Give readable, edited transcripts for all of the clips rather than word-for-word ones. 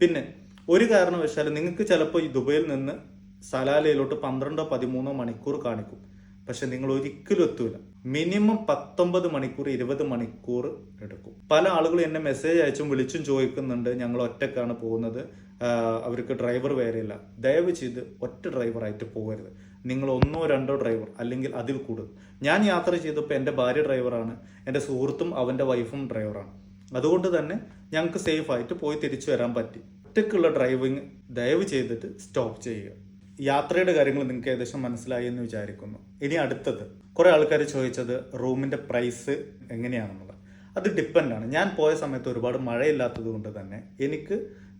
പിന്നെ ഒരു കാരണവശാലും നിങ്ങൾക്ക് ചിലപ്പോൾ ഈ ദുബൈയിൽ നിന്ന് സലാലയിലോട്ട് 12-13 മണിക്കൂർ കാണിക്കും. പക്ഷെ നിങ്ങൾ ഒരിക്കലും എത്തൂല. മിനിമം 19 മണിക്കൂർ 20 മണിക്കൂർ എടുക്കും. പല ആളുകളും എന്നെ മെസ്സേജ് അയച്ചും വിളിച്ചും ചോദിക്കുന്നുണ്ട്, ഞങ്ങൾ ഒറ്റക്കാണ് പോകുന്നത്, അവർക്ക് ഡ്രൈവർ വേറെയില്ല. ദയവ് ചെയ്ത് ഒറ്റ ഡ്രൈവറായിട്ട് പോകരുത്. നിങ്ങൾ 1-2 ഡ്രൈവർ അല്ലെങ്കിൽ അതിൽ കൂടുതൽ. ഞാൻ യാത്ര ചെയ്തപ്പോൾ എൻ്റെ ഭാര്യ ഡ്രൈവറാണ്, എൻ്റെ സുഹൃത്തും അവൻ്റെ വൈഫും ഡ്രൈവറാണ്. അതുകൊണ്ട് തന്നെ ഞങ്ങൾക്ക് സേഫ് ആയിട്ട് പോയി തിരിച്ചു വരാൻ പറ്റി. ഒറ്റക്കുള്ള ഡ്രൈവിംഗ് ദയവ് ചെയ്തിട്ട് സ്റ്റോപ്പ് ചെയ്യുക. യാത്രയുടെ കാര്യങ്ങൾ നിങ്ങൾക്ക് ഏകദേശം മനസ്സിലായി എന്ന് വിചാരിക്കുന്നു. ഇനി അടുത്തത്, കുറെ ആൾക്കാർ ചോദിച്ചത് റൂമിന്റെ പ്രൈസ് എങ്ങനെയാണെന്നുള്ളത്. അത് ഡിപ്പെൻഡ് ആണ്. ഞാൻ പോയ സമയത്ത് ഒരുപാട് മഴയില്ലാത്തത് കൊണ്ട് തന്നെ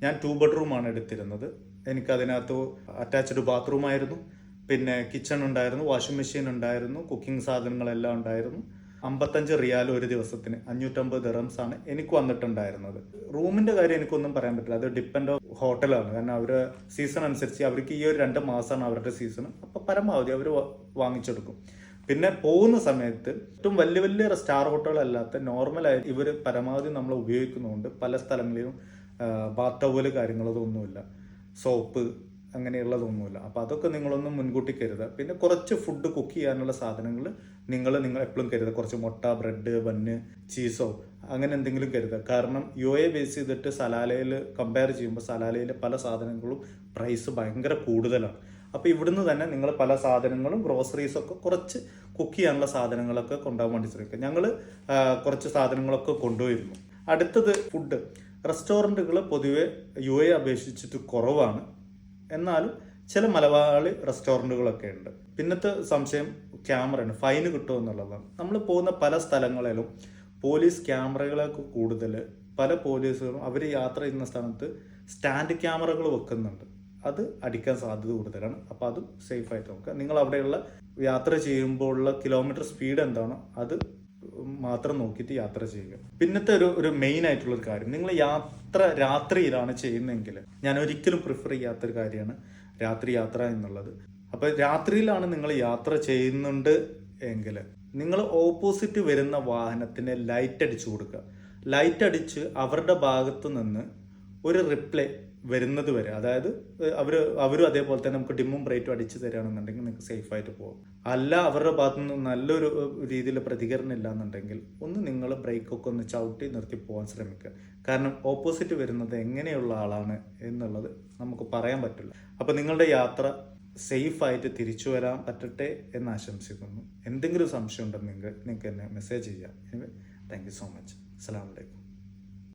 ഞാൻ 2 ബെഡ്റൂമാണ് എടുത്തിരുന്നത്. എനിക്ക് അതിനകത്ത് അറ്റാച്ച്ഡ് ബാത്റൂം ആയിരുന്നു, പിന്നെ കിച്ചൺ ഉണ്ടായിരുന്നു, വാഷിംഗ് മെഷീൻ ഉണ്ടായിരുന്നു, കുക്കിംഗ് സാധനങ്ങളെല്ലാം ഉണ്ടായിരുന്നു. 55 റിയാൽ ഒരു ദിവസത്തിന് 550 ദിറംസ് ആണ് എനിക്ക് വന്നിട്ടുണ്ടായിരുന്നത്. റൂമിന്റെ കാര്യം എനിക്കൊന്നും പറയാൻ പറ്റില്ല, അത് ഡിപ്പെൻഡ് ഓഫ് ഹോട്ടലാണ്. കാരണം അവര് സീസൺ അനുസരിച്ച് അവർക്ക് ഈ ഒരു 2 മാസമാണ് അവരുടെ സീസൺ. അപ്പൊ പരമാവധി അവർ വാങ്ങിച്ചെടുക്കും. പിന്നെ പോകുന്ന സമയത്ത് ഏറ്റവും വലിയ വലിയ സ്റ്റാർ ഹോട്ടലല്ലാത്ത നോർമലായി ഇവർ പരമാവധി നമ്മൾ ഉപയോഗിക്കുന്നതുകൊണ്ട് പല സ്ഥലങ്ങളിലും ബാത്ത് ടവല് കാര്യങ്ങളൊന്നുമില്ല, സോപ്പ് അങ്ങനെയുള്ളതൊന്നുമില്ല. അപ്പോൾ അതൊക്കെ നിങ്ങളൊന്നും മുൻകൂട്ടി കരുതുക. പിന്നെ കുറച്ച് ഫുഡ് കുക്ക് ചെയ്യാനുള്ള സാധനങ്ങൾ നിങ്ങൾ എപ്പോഴും കരുതുക. കുറച്ച് മുട്ട, ബ്രെഡ്, ബന്ന്, ചീസോ അങ്ങനെ എന്തെങ്കിലും കരുതുക. കാരണം UAE ബേസ് ചെയ്തിട്ട് സലാലയിൽ കമ്പയർ ചെയ്യുമ്പോൾ സലാലയിലെ പല സാധനങ്ങളും പ്രൈസ് ഭയങ്കര കൂടുതലാണ്. അപ്പോൾ ഇവിടുന്ന് തന്നെ നിങ്ങൾ പല സാധനങ്ങളും ഗ്രോസറീസൊക്കെ കുറച്ച് കുക്ക് ചെയ്യാനുള്ള സാധനങ്ങളൊക്കെ കൊണ്ടുപോകാൻ വേണ്ടി ശ്രമിക്കുക. ഞങ്ങൾ കുറച്ച് സാധനങ്ങളൊക്കെ കൊണ്ടുപോയിരുന്നു. അടുത്തത് ഫുഡ്. റെസ്റ്റോറൻറ്റുകൾ പൊതുവെ UAE അപേക്ഷിച്ചിട്ട് കുറവാണ്. എന്നാലും ചില മലയാളി റെസ്റ്റോറൻറ്റുകളൊക്കെ ഉണ്ട്. പിന്നത്തെ സംശയം ക്യാമറയാണ്, ഫൈന് കിട്ടുമോ എന്നുള്ളതാണ്. നമ്മൾ പോകുന്ന പല സ്ഥലങ്ങളിലും പോലീസ് ക്യാമറകളൊക്കെ കൂടുതൽ, പല പോലീസുകളും അവർ യാത്ര ചെയ്യുന്ന സ്ഥലത്ത് സ്റ്റാൻഡ് ക്യാമറകൾ വെക്കുന്നുണ്ട്. അത് അടിക്കാൻ സാധ്യത കൂടുതലാണ്. അപ്പോൾ അതും സേഫായിട്ട് നോക്കുക. നിങ്ങൾ അവിടെയുള്ള യാത്ര ചെയ്യുമ്പോഴുള്ള കിലോമീറ്റർ സ്പീഡ് എന്താണോ അത് മാത്രം നോക്കിയിട്ട് യാത്ര ചെയ്യുക. പിന്നത്തെ ഒരു മെയിൻ ആയിട്ടുള്ളൊരു കാര്യം, നിങ്ങൾ യാത്ര രാത്രിയിലാണ് ചെയ്യുന്നതെങ്കിൽ ഞാൻ ഒരിക്കലും പ്രിഫർ ചെയ്യാത്തൊരു കാര്യമാണ് രാത്രി യാത്ര എന്നുള്ളത്. അപ്പോൾ രാത്രിയിലാണ് നിങ്ങൾ യാത്ര ചെയ്യുന്നുണ്ട് എങ്കിൽ നിങ്ങൾ ഓപ്പോസിറ്റ് വരുന്ന വാഹനത്തിന് ലൈറ്റ് അടിച്ചു കൊടുക്കുക. ലൈറ്റ് അടിച്ച് അവരുടെ ഭാഗത്ത് നിന്ന് ഒരു റിപ്ലൈ വരുന്നത് വരെ, അതായത് അവരും അതേപോലെ തന്നെ നമുക്ക് ഡിമ്മും ബ്രൈറ്റും അടിച്ചു തരികയാണെന്നുണ്ടെങ്കിൽ നിങ്ങൾക്ക് സേഫ് ആയിട്ട് പോകും. അല്ല അവരുടെ ഭാഗത്തു നിന്ന് നല്ലൊരു രീതിയിൽ പ്രതികരണം ഇല്ല എന്നുണ്ടെങ്കിൽ നിങ്ങൾ ബ്രേക്കൊക്കെ ഒന്ന് ചവിട്ടി നിർത്തി പോകാൻ ശ്രമിക്കുക. കാരണം ഓപ്പോസിറ്റ് വരുന്നത് എങ്ങനെയുള്ള ആളാണ് എന്നുള്ളത് നമുക്ക് പറയാൻ പറ്റില്ല. അപ്പോൾ നിങ്ങളുടെ യാത്ര സേഫ് ആയിട്ട് തിരിച്ചു വരാൻ പറ്റട്ടെ എന്ന് ആശംസിക്കുന്നു. എന്തെങ്കിലും സംശയം ഉണ്ടെങ്കിൽ നിങ്ങൾക്ക് എന്നെ മെസ്സേജ് ചെയ്യാം. Thank you so much. അസ്സലാമു അലൈക്കും.